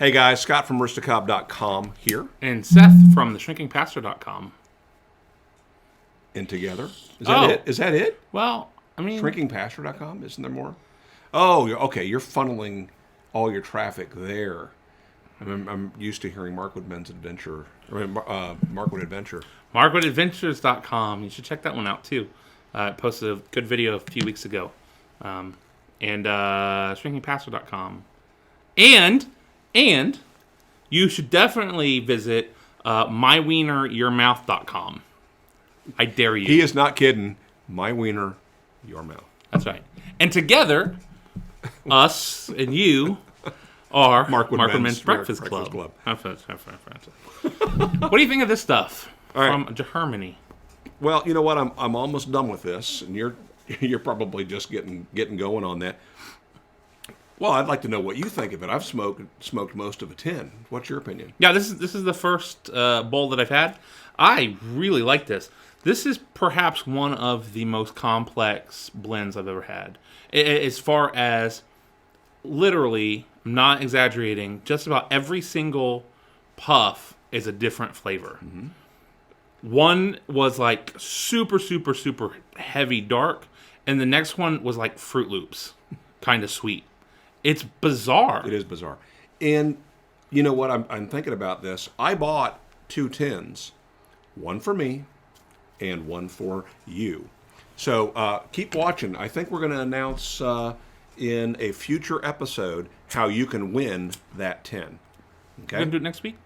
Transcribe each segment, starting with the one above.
Hey guys, Scott from roostcob.com here. And Seth from theshrinkingpastor.com. And together. Is that it? Is that it? Well, I mean... Shrinkingpastor.com? Isn't there more? Oh, okay. You're funneling all your traffic there. I'm used to hearing Markwood Adventure. Markwoodadventures.com. You should check that one out, too. I posted a good video a few weeks ago. And shrinkingpastor.com. And you should definitely visit mywieneryourmouth.com. I dare you. He is not kidding. My wiener, your mouth. That's right. And together, us and you are Markwood Men's Breakfast Club. What do you think of this stuff from Germany? Well, you know what? I'm almost done with this, and you're probably just getting going on that. Well, I'd like to know what you think of it. I've smoked most of a tin. What's your opinion? Yeah, this is the first bowl that I've had. I really like this. This is perhaps one of the most complex blends I've ever had. As far as literally, I'm not exaggerating, just about every single puff is a different flavor. Mm-hmm. One was like super, super, super heavy dark, and the next one was like Fruit Loops, kind of sweet. It's bizarre. It is bizarre. And you know what? I'm thinking about this. I bought 2 tins, one for me and one for you. So keep watching. I think we're going to announce in a future episode how you can win that tin. Okay? We're going to do it next week?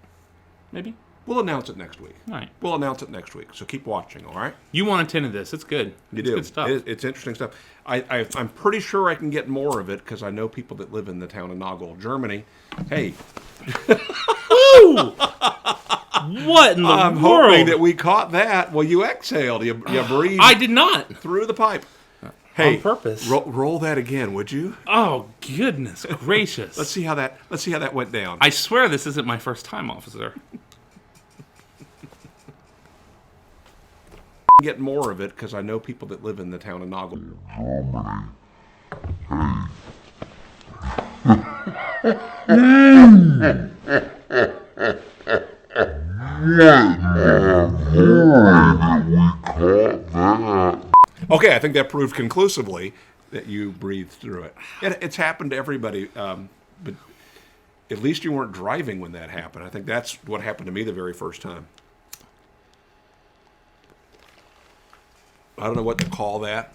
Maybe? We'll announce it next week. All right. We'll announce it next week. So keep watching, all right? You want a tin of this. It's good. You do. Good stuff. It's interesting stuff. I'm pretty sure I can get more of it because I know people that live in the town of Nagel, Germany. Hey. Woo! What in the world? I'm hoping that we caught that. Well, you exhaled. You breathed. I did not. Through the pipe. Hey, on purpose. Roll that again, would you? Oh, goodness gracious. Let's see how that went down. I swear this isn't my first time, officer. Get more of it because I know people that live in the town of Nagel. Okay, I think that proved conclusively that you breathed through it. It's happened to everybody, but at least you weren't driving when that happened. I think that's what happened to me the very first time. I don't know what to call that,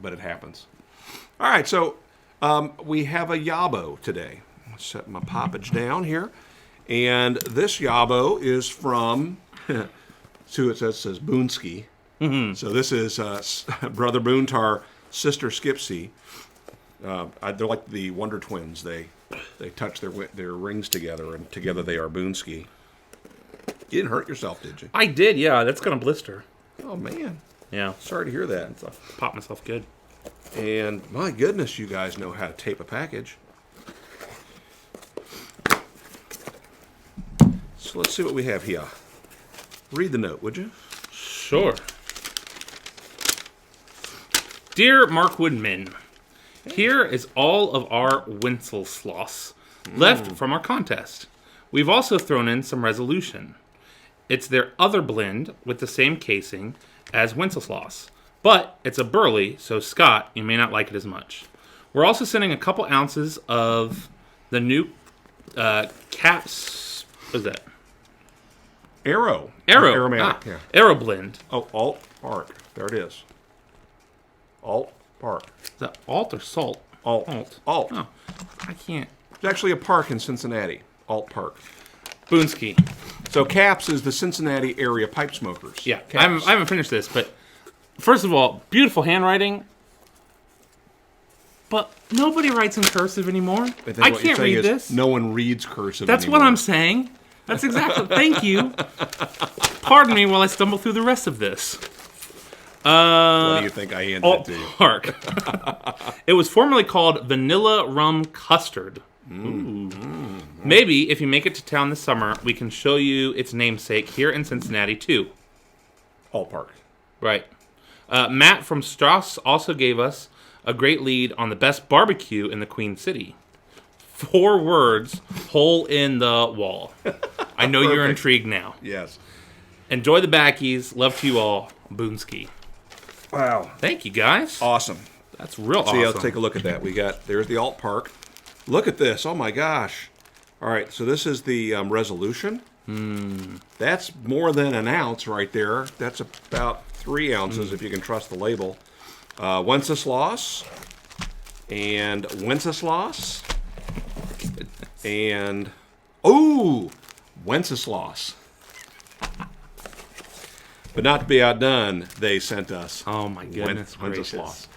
but it happens. All right, so we have a YABO today. Let's set my poppage down here. And this YABO is from, see what it says Boonsky. Mm-hmm. So this is Brother Boontar, Sister Skipsy. They're like the Wonder Twins. They touch their rings together, and together they are Boonsky. You didn't hurt yourself, did you? I did, yeah. That's going to blister. Oh, man. Yeah. Sorry to hear that. I popped myself good. And my goodness, you guys know how to tape a package. So let's see what we have here. Read the note, would you? Sure. Dear Markwood men, here is all of our Wenceslas left from our contest. We've also thrown in some resolution. It's their other blend with the same casing as Wenceslas, but it's a burley, so Scott, you may not like it as much. We're also sending a couple ounces of the new caps. What is that? Arrow. Yeah. Arrow blend. Oh, Alt Park. There it is. Alt Park. Is that alt or salt? Alt. Oh, I can't. It's actually a park in Cincinnati. Alt Park. Boonsky. So CAPS is the Cincinnati area pipe smokers. Yeah, I haven't finished this, but first of all, beautiful handwriting. But nobody writes in cursive anymore. I can't read this. No one reads cursive That's anymore. what I'm saying. That's exactly. Thank you. Pardon me while I stumble through the rest of this. What do you think I handed it to you? Park. It was formerly called Vanilla Rum Custard. Maybe if you make it to town this summer, we can show you its namesake here in Cincinnati too. Alt Park. Right. Matt from Strauss also gave us a great lead on the best barbecue in the Queen City. 4 words, hole in the wall. I know you're intrigued now. Yes. Enjoy the backies. Love to you all. Boonsky. Wow. Thank you, guys. Awesome. That's real awesome. So yeah, let's take a look at that. There's the alt park. Look at this. Oh my gosh. All right, so this is the resolution. That's more than an ounce right there. That's about 3 ounces if you can trust the label. Wenceslas. And Wenceslas. And, Wenceslas. But not to be outdone, they sent us. Oh my goodness Wenceslas. gracious.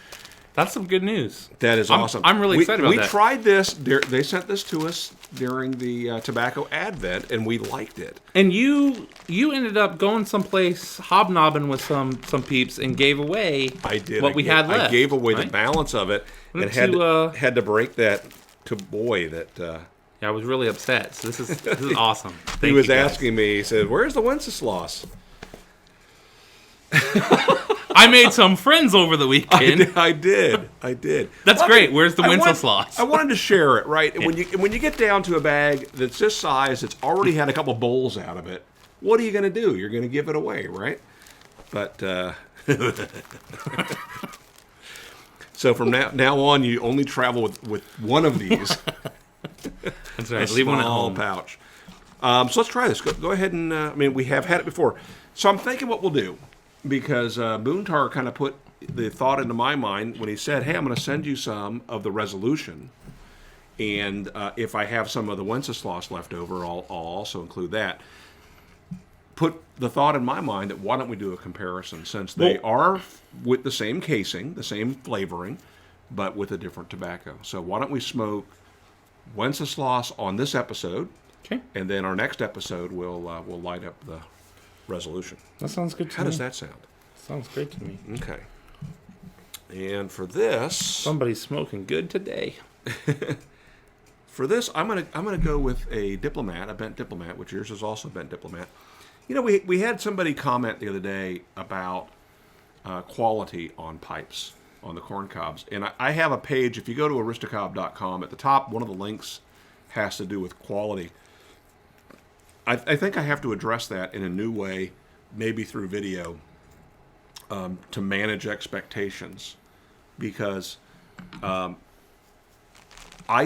That's some good news. That is awesome. I'm really excited about that. We tried this. They sent this to us during the tobacco advent, and we liked it. And you ended up going someplace hobnobbing with some peeps and gave away I did. what we had left. I gave away right? the balance of it and had to break that to boy that. Yeah, I was really upset. So this is awesome. He was asking me. He said, "Where's the Wenceslas?" I made some friends over the weekend. I did. That's great. Where's the Wenceslas? I wanted to share it, right? When you get down to a bag that's this size, it's already had a couple bowls out of it. What are you going to do? You're going to give it away, right? But so from now on, you only travel with one of these. That's right. A Leave one at small home. pouch. So let's try this. Go ahead and we have had it before. So I'm thinking what we'll do. Because Boontar kind of put the thought into my mind when he said, "Hey, I'm going to send you some of the resolution, and if I have some of the Wenceslas left over, I'll also include that." Put the thought in my mind that why don't we do a comparison since they are with the same casing, the same flavoring, but with a different tobacco. So why don't we smoke Wenceslas on this episode, Okay. and then our next episode we'll light up the resolution. That sounds good to me. How does that sound? Sounds great to me. Okay. And for this, Somebody's smoking good today. I'm gonna go with a diplomat, a bent diplomat, which yours is also a bent diplomat. You know, we had somebody comment the other day about quality on pipes on the corn cobs, and I have a page. If you go to aristocob.com, at the top, one of the links has to do with quality. I think I have to address that in a new way, maybe through video, to manage expectations, because I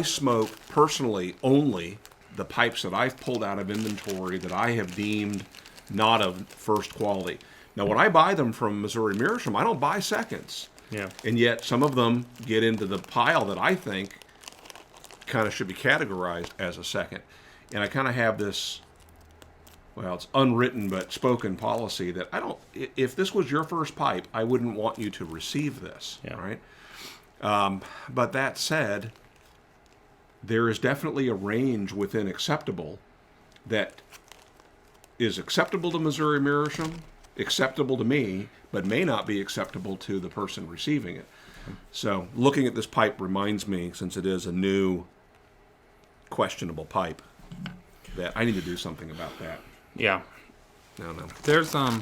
smoke personally only the pipes that I've pulled out of inventory that I have deemed not of first quality. Now, when I buy them from Missouri Meerschaum, I don't buy seconds. Yeah. And yet some of them get into the pile that I think kind of should be categorized as a second. And I kind of have this... Well, it's unwritten but spoken policy that if this was your first pipe, I wouldn't want you to receive this, right? But that said, there is definitely a range within acceptable that is acceptable to Missouri Meerschaum, acceptable to me, but may not be acceptable to the person receiving it. So looking at this pipe reminds me, since it is a new questionable pipe, that I need to do something about that. Yeah. No. There's I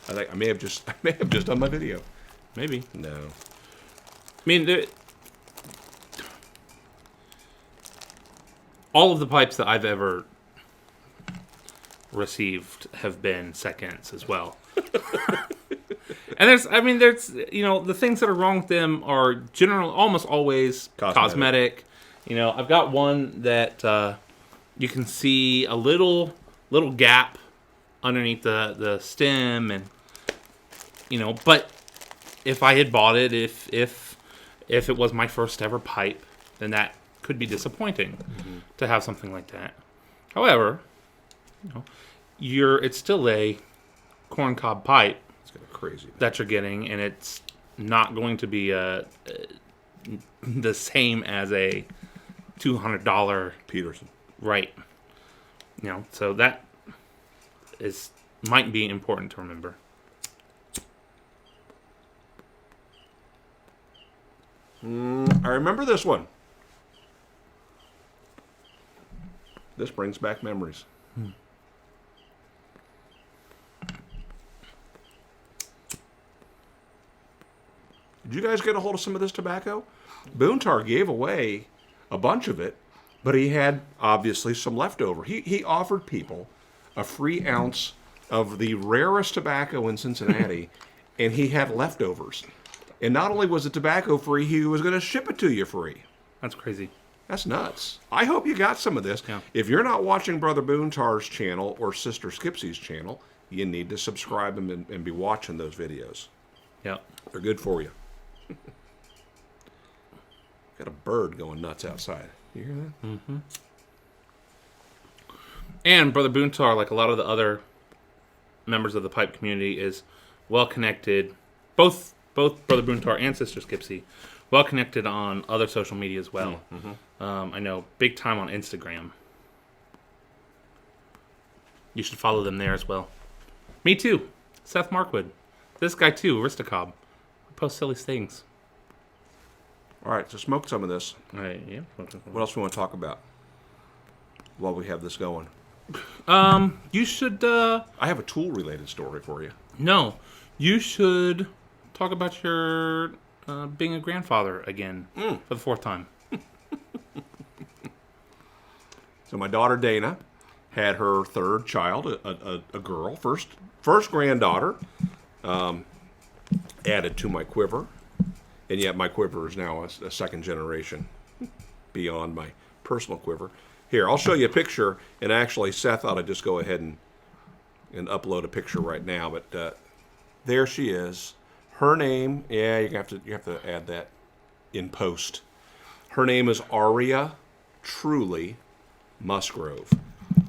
think I may have just done my video. maybe. No. I mean, all of the pipes that I've ever received have been seconds as well. And there's the things that are wrong with them are almost always cosmetic. I've got one that you can see a little gap underneath the stem, and but if I had bought it, if it was my first ever pipe, then that could be disappointing to have something like that. However, it's still a corncob pipe. It's kind of crazy that you're getting, and it's not going to be the same as a $200 Peterson. Right. So that might be important to remember. I remember this one. This brings back memories. Did you guys get a hold of some of this tobacco? Boontar gave away a bunch of it But he had, obviously, some leftover. He offered people a free ounce of the rarest tobacco in Cincinnati, and he had leftovers. And not only was it tobacco free, he was going to ship it to you free. That's crazy. That's nuts. I hope you got some of this. Yeah. If you're not watching Brother Boontar's channel or Sister Skipsy's channel, you need to subscribe and be watching those videos. Yep. They're good for you. Got a bird going nuts outside. You hear that? Mm-hmm. And Brother Boontar, like a lot of the other members of the pipe community, is well connected. Both Brother Boontar and Sister Skipsy, well connected on other social media as well. Mm-hmm. I know big time on Instagram. You should follow them there as well. Me too. Seth Markwood. This guy too, Aristocob. We post silly things. All right, so smoke some of this. Yeah. What else we want to talk about while we have this going? You should. I have a tool-related story for you. No, you should talk about your being a grandfather again for the fourth time. So my daughter Dana had her third child, a girl, first granddaughter, added to my quiver, and yet my quiver is now a second generation beyond my personal quiver. Here, I'll show you a picture, and actually Seth ought to just go ahead and upload a picture right now, but there she is. Her name, yeah, you have to add that in post. Her name is Aria Truly Musgrove.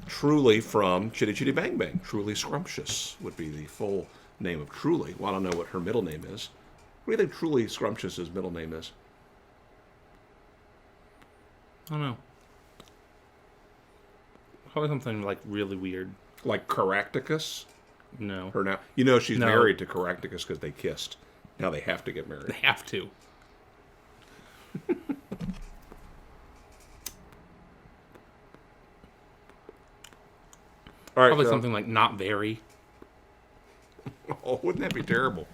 Truly from Chitty Chitty Bang Bang. Truly Scrumptious would be the full name of Truly. Well, I don't know what her middle name is. What do you think Truly Scrumptious's middle name is? I don't know. Probably something like really weird. Like Caractacus? No. Her now, you know she's No. married to Caractacus because they kissed. Now they have to get married. They have to. All right, Probably something like not very. Oh, wouldn't that be terrible?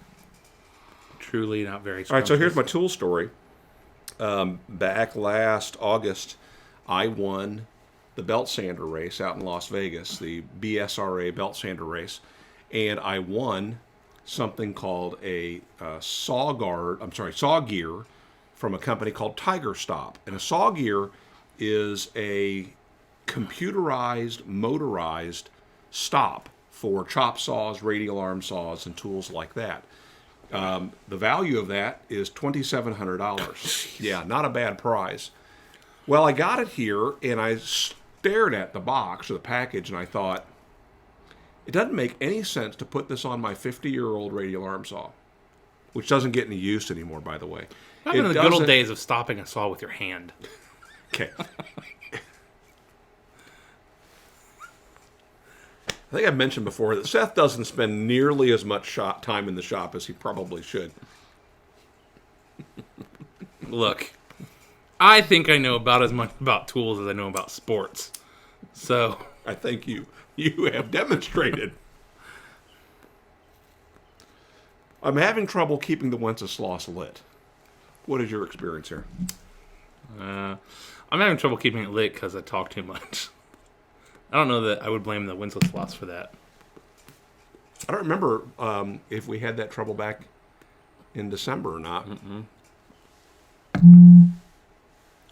Truly not very. All right, so here's my scrumptious. tool story. Back last August, I won the belt sander race out in Las Vegas, the BSRA belt sander race, and I won something called a saw gear from a company called Tiger Stop. And a saw gear is a computerized, motorized stop for chop saws, radial arm saws, and tools like that. The value of that is $2,700. Yeah, not a bad prize. Well, I got it here, and I stared at the box or the package, and I thought, it doesn't make any sense to put this on my 50-year-old radial arm saw, which doesn't get any use anymore, by the way. Back in the good old days of stopping a saw with your hand. Okay. I think I've mentioned before that Seth doesn't spend nearly as much time in the shop as he probably should. Look, I think I know about as much about tools as I know about sports. So I think you have demonstrated. I'm having trouble keeping the Wenceslas lit. What is your experience here? I'm having trouble keeping it lit because I talk too much. I don't know that I would blame the Wenceslas for that. I don't remember if we had that trouble back in December or not. I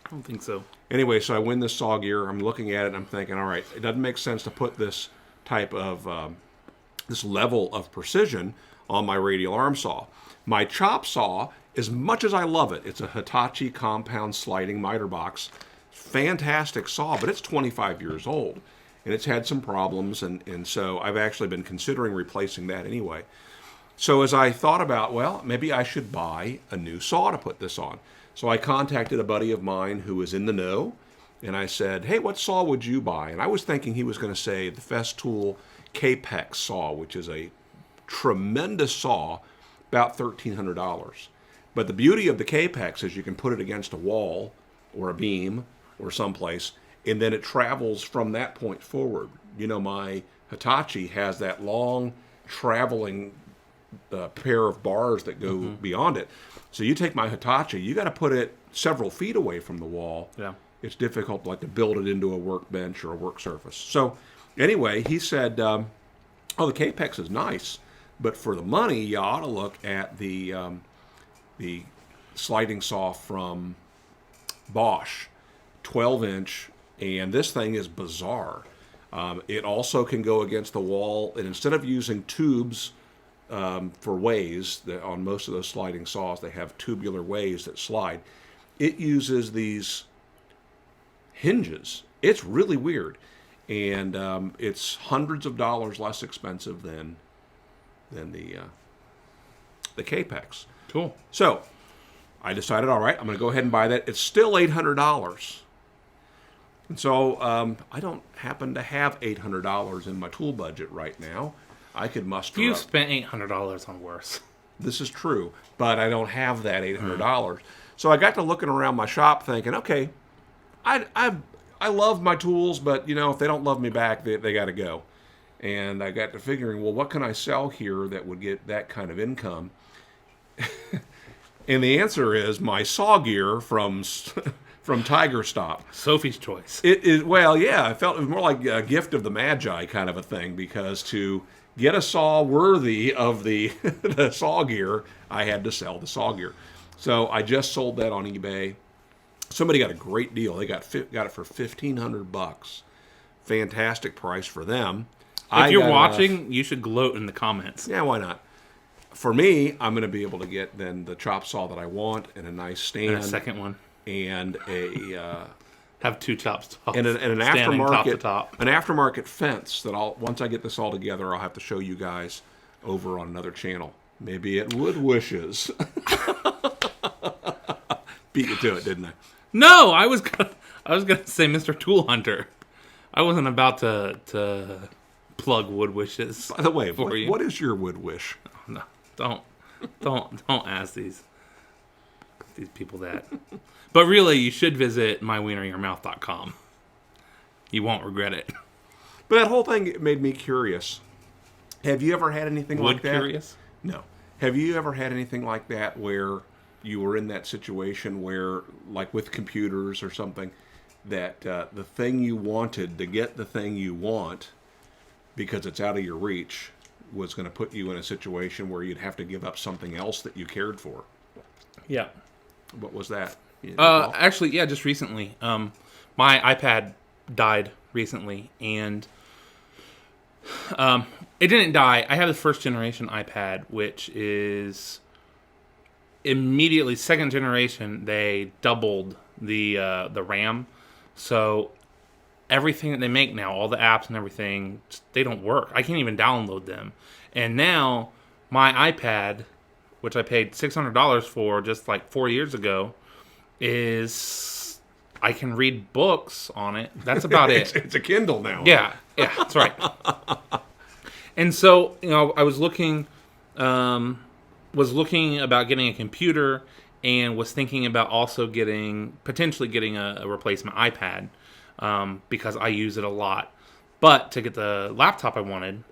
don't think so. Anyway, so I win this saw gear. I'm looking at it and I'm thinking, all right, it doesn't make sense to put this type of, this level of precision on my radial arm saw. My chop saw, as much as I love it, it's a Hitachi compound sliding miter box. Fantastic saw, but it's 25 years old. And it's had some problems, and so I've actually been considering replacing that anyway. So as I thought about, well, maybe I should buy a new saw to put this on. So I contacted a buddy of mine who was in the know, and I said, hey, what saw would you buy? And I was thinking he was going to say the Festool Capex saw, which is a tremendous saw, about $1,300. But the beauty of the Capex is you can put it against a wall or a beam or someplace, and then it travels from that point forward. You know, my Hitachi has that long traveling pair of bars that go beyond it. So you take my Hitachi, you got to put it several feet away from the wall. Yeah. it's difficult like to build it into a workbench or a work surface. So anyway, he said, "Oh, the Capex is nice, but for the money, you ought to look at the sliding saw from Bosch, 12-inch, and this thing is bizarre. It also can go against the wall, and instead of using tubes for ways, on most of those sliding saws, they have tubular ways that slide. It uses these hinges. It's really weird, and it's hundreds of dollars less expensive than the Capex. Cool. So I decided, all right, I'm going to go ahead and buy that. It's still $800. And so I don't happen to have $800 in my tool budget right now. I could muster You up. spent $800 on worse. This is true, but I don't have that $800. So I got to looking around my shop thinking, okay, I love my tools, but, if they don't love me back, they got to go. And I got to figuring, well, what can I sell here that would get that kind of income? And the answer is my saw gear from Tiger Stop. Sophie's choice. It is, well, yeah, I felt it was more like a gift of the Magi kind of a thing, because to get a saw worthy of the the saw gear, I had to sell the saw gear. So I just sold that on eBay. Somebody got a great deal. They got it for $1,500. Fantastic price for them. If you're watching, you should gloat in the comments. Yeah, why not? For me, I'm going to be able to get then the chop saw that I want, and a nice stand, And a second one. and a Have two chops. and an standing top to aftermarket top. an aftermarket fence that once I get this all together, I'll have to show you guys over on another channel. Maybe it would wishes. Beat you to it, didn't I? No, I was gonna say Mr. Tool Hunter. I wasn't about to plug wood wishes. By the way, for you. what is your wood wish? No, don't ask these people that. But really, you should visit mywieneryourmouth.com. You won't regret it. But that whole thing made me curious. Have you ever had anything like that? Curious? No. Have you ever had anything like that where you were in that situation where, like with computers or something, that the thing you wanted to get the thing you want because it's out of your reach was going to put you in a situation where you'd have to give up something else that you cared for? Yeah. What was that? You recall? Actually, yeah, just recently. My iPad died recently, and it didn't die. I have the first generation iPad, which is immediately second generation. They doubled the RAM, so everything that they make now, all the apps and everything, they don't work. I can't even download them. And now my iPad, which I paid $600 for just like 4 years ago, is I can read books on it. That's about it. It's a Kindle now. Yeah, that's right. And so, I was looking about getting a computer, and was thinking about also potentially getting a replacement iPad, because I use it a lot. But to get the laptop I wanted,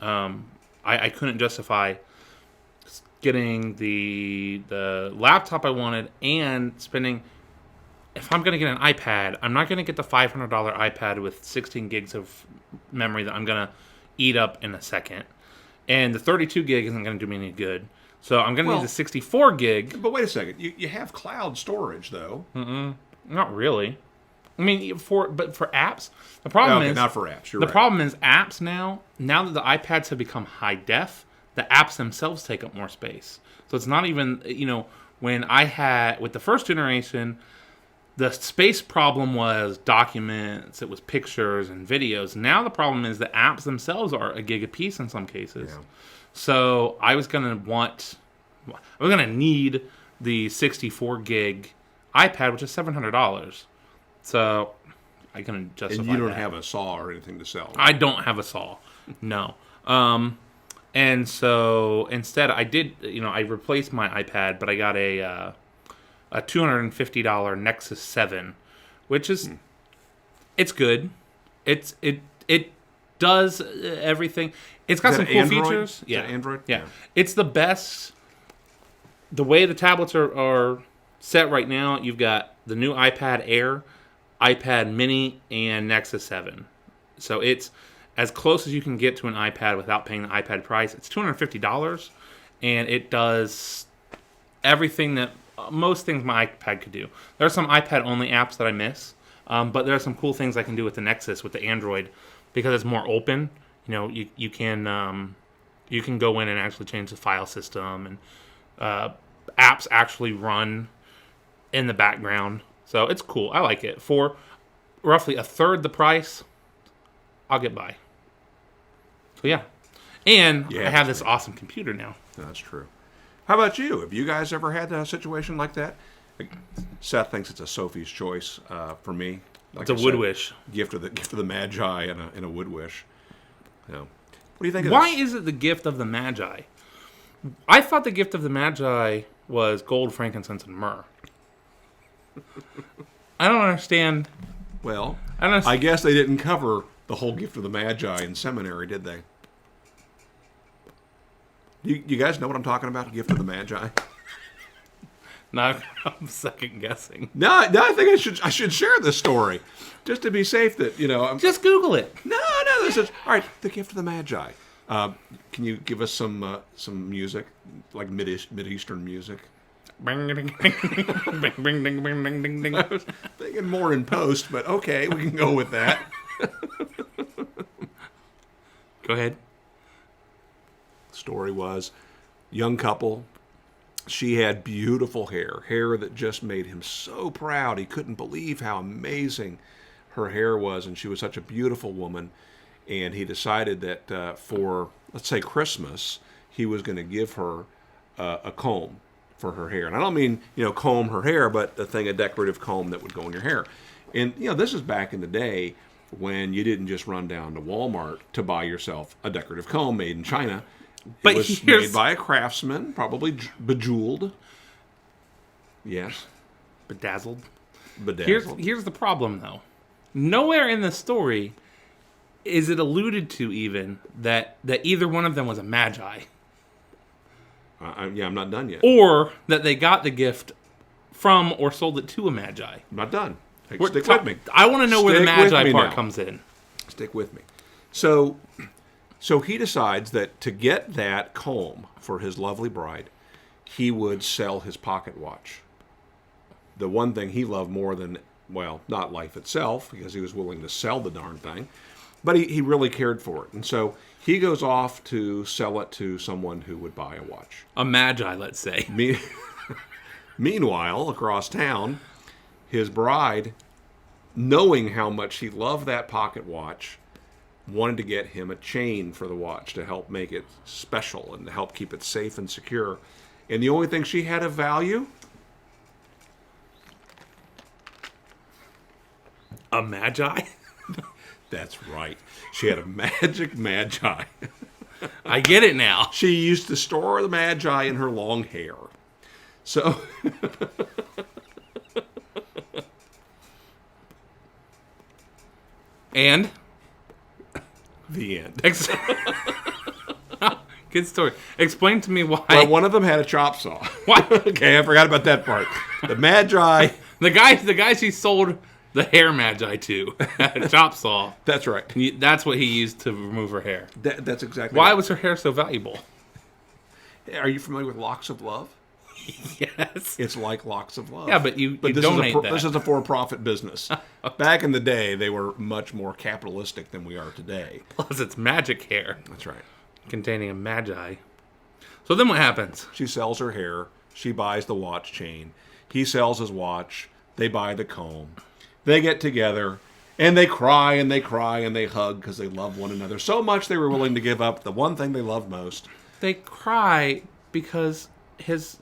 I couldn't justify getting the laptop I wanted and spending. If I'm going to get an iPad, I'm not going to get the $500 iPad with 16 gigs of memory that I'm going to eat up in a second. And the 32 gig isn't going to do me any good. So I'm going to need the 64 gig. But wait a second. You have cloud storage, though. Not really. I mean, for apps, the problem is... not for apps, you're the right. problem is apps now that the iPads have become high def, the apps themselves take up more space. So it's not even, when I had, with the first generation, the space problem was documents, it was pictures and videos. Now the problem is the apps themselves are a gig a piece in some cases. Yeah. So I was going to need the 64 gig iPad, which is $700. So I couldn't justify that. And you don't have a saw or anything to sell. I don't have a saw. No. And so instead I did, I replaced my iPad, but I got a $250 Nexus 7, which is, it's good. It does everything. It's got some cool features. Yeah. Android? Yeah. It's the best. The way the tablets are set right now, you've got the new iPad Air. iPad Mini and Nexus 7. So it's as close as you can get to an iPad without paying the iPad price. It's $250, and it does everything that most things my iPad could do. There are some iPad-only apps that I miss, but there are some cool things I can do with the Nexus, with the Android, because it's more open. You know, you can go in and actually change the file system, and apps actually run in the background. So it's cool. I like it. For roughly a third the price, I'll get by. So yeah. And I have this awesome computer now. That's true. How about you? Have you guys ever had a situation like that? Seth thinks it's a Sophie's choice. For me, like It's a wood wish. Gift of the Magi and a wood wish. So, what do you think of Why this? is it the gift of the Magi? I thought the gift of the Magi was gold, frankincense, and myrrh. I don't understand. Well, I don't I guess they didn't cover the whole gift of the Magi in seminary, did they? You guys know what I'm talking about? The gift of the Magi. No, I'm second guessing. No, I think I should share this story, just to be safe. That Just Google it. No. This is all right. The gift of the Magi. Can you give us some music, like Mid-Eastern music? Bing, ding, ding, bing, bing, ding, bing, ding, ding, ding. I was thinking more in post, but okay, we can go with that. Go ahead. Story was, young couple. She had beautiful hair that just made him so proud. He couldn't believe how amazing her hair was, and she was such a beautiful woman. And he decided that for, let's say, Christmas, he was going to give her a comb for her hair. And I don't mean, comb her hair, but a decorative comb that would go in your hair. And, this is back in the day when you didn't just run down to Walmart to buy yourself a decorative comb made in China. But it was made by a craftsman, probably bejeweled. Yes. Bedazzled. Bedazzled. Here's the problem, though. Nowhere in the story is it alluded to even that either one of them was a Magi. I'm not done yet. Or that they got the gift from or sold it to a Magi. I'm not done. Stick with me. I want to know where the Stick with Magi me part now. comes in. Stick with me. So he decides that to get that comb for his lovely bride, he would sell his pocket watch. The one thing he loved more than, well, not life itself, because he was willing to sell the darn thing, but he really cared for it. And so he goes off to sell it to someone who would buy a watch. A Magi, let's say. Meanwhile, across town, his bride, knowing how much he loved that pocket watch, wanted to get him a chain for the watch to help make it special and to help keep it safe and secure. And the only thing she had of value? A Magi? That's right. She had a magic Magi. I get it now. She used to store the Magi in her long hair. So... And? The end. Good story. Explain to me why. Well, one of them had a chop saw. Why? Okay, I forgot about that part. The Magi... The guy she sold the hair Magi to had a chop saw. That's right. That's what he used to remove her hair. That's exactly Why right. was her hair so valuable? Are you familiar with Locks of Love? Yes. It's like Locks of Love. Yeah, but you this donate is a that. This is a for-profit business. Back in the day, they were much more capitalistic than we are today. Plus, it's magic hair That's right. containing a Magi. So then what happens? She sells her hair. She buys the watch chain. He sells his watch. They buy the comb. They get together, and they cry, and they cry, and they hug because they love one another so much they were willing to give up the one thing they love most. They cry because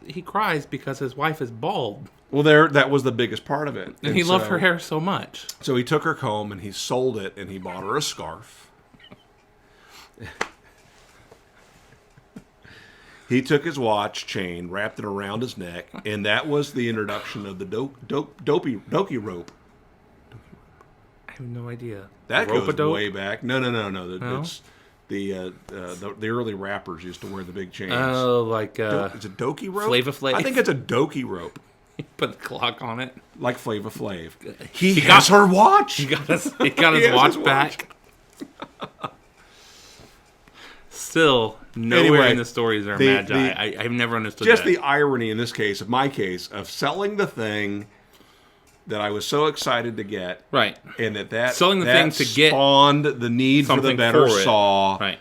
he cries because his wife is bald. Well, that was the biggest part of it. And he loved her hair so much. So he took her comb, and he sold it, and he bought her a scarf. He took his watch chain, wrapped it around his neck, and that was the introduction of the dokey rope. I have no idea. That goes Rope-a-dope? way back. No. No? It's the early rappers used to wear the big chains. Oh, like It's a dokey rope? Flava Flav? I think it's a dokey rope. Put the clock on it. Like Flava Flav. He has her watch. He got his watch back. Still, nowhere in the stories are Magi. I've never understood just that. the irony in this case, of my case, of selling the thing that I was so excited to get. Right. And that selling the thing to get spawned the need for the better saw. Right.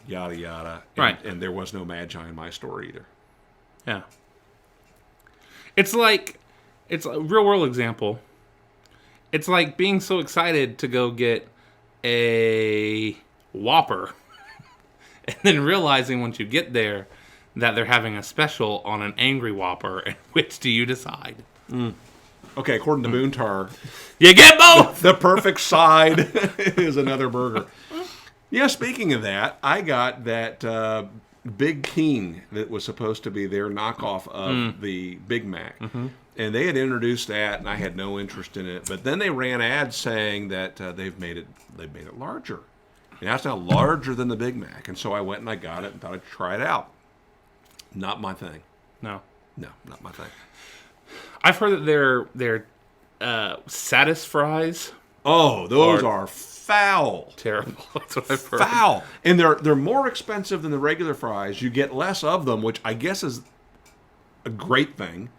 Yada, yada. Right. And there was no Magi in my story either. Yeah. It's a real world example. It's like being so excited to go get a Whopper and then realizing once you get there that they're having a special on an Angry Whopper, and which do you decide? Okay, according to Boontar, you get both! The perfect side is another burger. Yeah, speaking of that, I got that Big King that was supposed to be their knockoff of the Big Mac. Mm-hmm. And they had introduced that, and I had no interest in it. But then they ran ads saying that they've made it larger. And now it's now larger than the Big Mac. And so I went and I got it and thought I'd try it out. Not my thing. No, not my thing. I've heard that their Satis fries. Oh, those are foul. Terrible. That's what I've heard. Foul. And they're more expensive than the regular fries. You get less of them, which I guess is a great thing.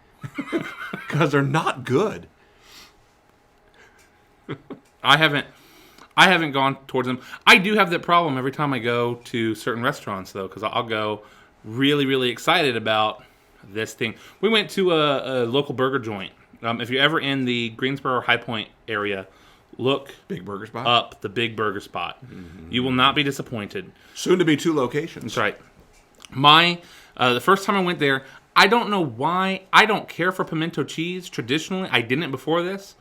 Because they're not good. I haven't gone towards them. I do have that problem every time I go to certain restaurants, though, because I'll go really, really excited about this thing. We went to a local burger joint. If you're ever in the Greensboro High Point area, look Big Burger Spot? up the Big Burger Spot. Mm-hmm. You will not be disappointed. Soon to be 2 locations. That's right. The first time I went there, I don't know why. I don't care for pimento cheese. Traditionally, I didn't before this.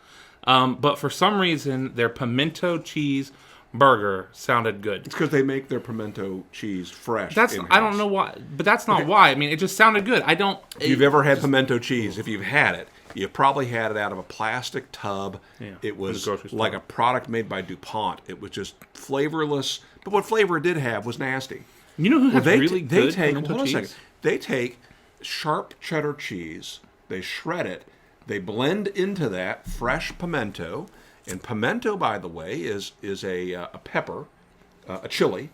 But for some reason, their pimento cheese burger sounded good. It's because they make their pimento cheese fresh. I don't know why, but that's not why. I mean, it just sounded good. If you've ever had pimento cheese, if you've had it, you probably had it out of a plastic tub. Yeah, it was like a product made by DuPont. It was just flavorless. But what flavor it did have was nasty. You know who has really good pimento cheese? Hold on a second. They take sharp cheddar cheese, they shred it, they blend into that fresh pimento. And pimento, by the way, is a pepper, a chili.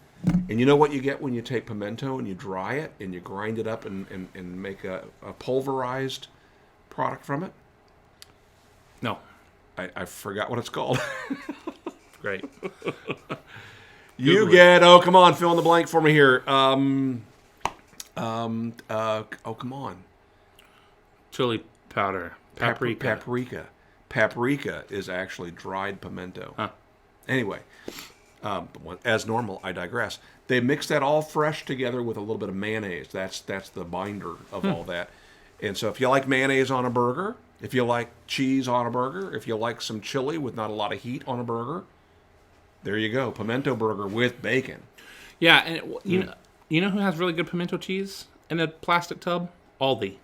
And you know what you get when you take pimento and you dry it and you grind it up and make a pulverized product from it? No. I forgot what it's called. Great. You get, come on, fill in the blank for me here. Come on. Chili powder. Paprika. Paprika is actually dried pimento. Huh. Anyway, as normal, I digress. They mix that all fresh together with a little bit of mayonnaise. That's the binder of all that. And so if you like mayonnaise on a burger, if you like cheese on a burger, if you like some chili with not a lot of heat on a burger, there you go. Pimento burger with bacon. Yeah, and you know who has really good pimento cheese in a plastic tub? Aldi.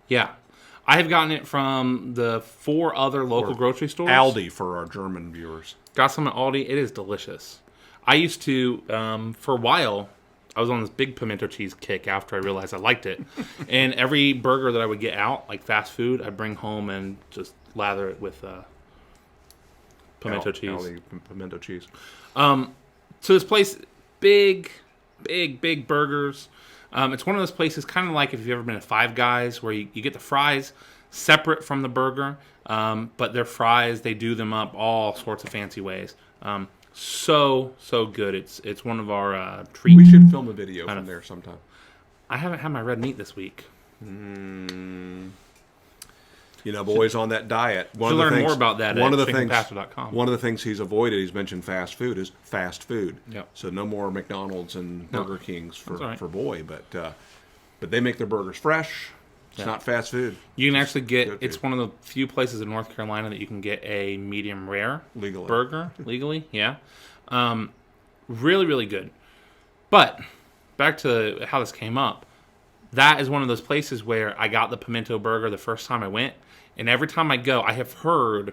Yeah. I have gotten it from the 4 other local grocery stores. Aldi for our German viewers. Got some at Aldi. It is delicious. I used to, for a while, I was on this big pimento cheese kick after I realized I liked it. And every burger that I would get out, like fast food, I'd bring home and just lather it with pimento cheese. Aldi pimento cheese. So this place, big burgers. It's one of those places, kind of like if you've ever been to Five Guys, where you get the fries separate from the burger, but their fries, they do them up all sorts of fancy ways. So good. It's one of our treats. We should film a video from there sometime. I haven't had my red meat this week. You know, boys on that diet. Learn more about that at chickenpastor.com. One of the things he's avoided, he's mentioned fast food, is fast food. Yep. So no more McDonald's and Burger Kings for boy. But they make their burgers fresh. It's not fast food. You can actually get, it's one of the few places in North Carolina that you can get a medium rare burger legally. Yeah. Really, really good. But back to how this came up. That is one of those places where I got the pimento burger the first time I went. And every time I go, I have heard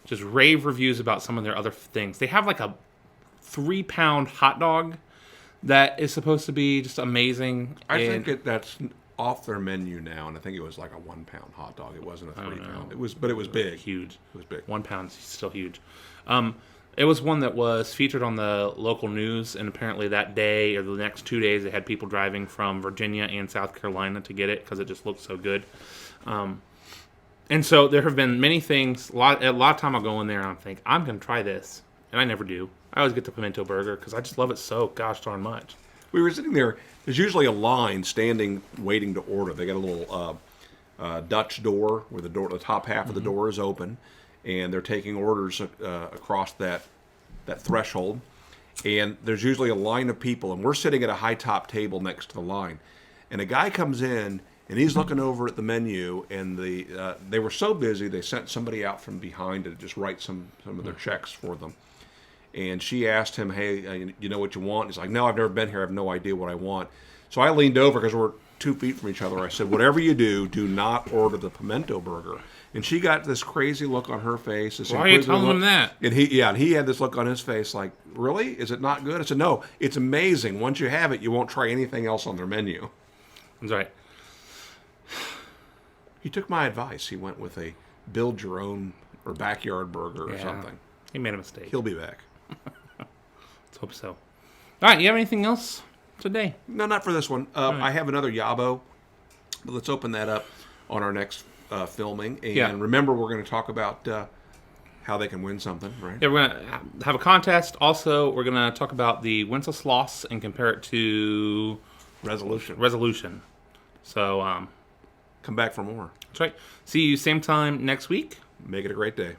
just rave reviews about some of their other things. They have like a 3-pound hot dog that is supposed to be just amazing. I think that's off their menu now, and I think it was like a 1 pound hot dog. It wasn't a 3 pound. It was big. Huge. It was big. 1 pound is still huge. It was one that was featured on the local news, and apparently that day or the next 2 days, they had people driving from Virginia and South Carolina to get it because it just looked so good. And so there have been many things. A lot of time I'll go in there and I think, I'm going to try this. And I never do. I always get the pimento burger because I just love it so gosh darn much. We were sitting there. There's usually a line standing waiting to order. They got a little Dutch door where the top half of the door is open. And they're taking orders across that threshold. And there's usually a line of people. And we're sitting at a high-top table next to the line. And a guy comes in, and he's looking over at the menu. And they were so busy, they sent somebody out from behind to just write some of their checks for them. And she asked him, hey, you know what you want? He's like, no, I've never been here. I have no idea what I want. So I leaned over because we're 2 feet from each other. I said, whatever you do not order the pimento burger. And she got this crazy look on her face. Why are you telling him that? And he had this look on his face like, really? Is it not good? I said, no, it's amazing. Once you have it, you won't try anything else on their menu. That's right. He took my advice. He went with a build your own or backyard burger or something. He made a mistake. He'll be back. Let's hope so. All right, you have anything else today? No, not for this one. Right. I have another YABO, but let's open that up on our next filming. And remember, we're going to talk about how they can win something, right? Yeah, we're going to have a contest. Also, we're going to talk about the Wenceslas and compare it to Resolution. So, come back for more. that's right. See you same time next week. Make it a great day.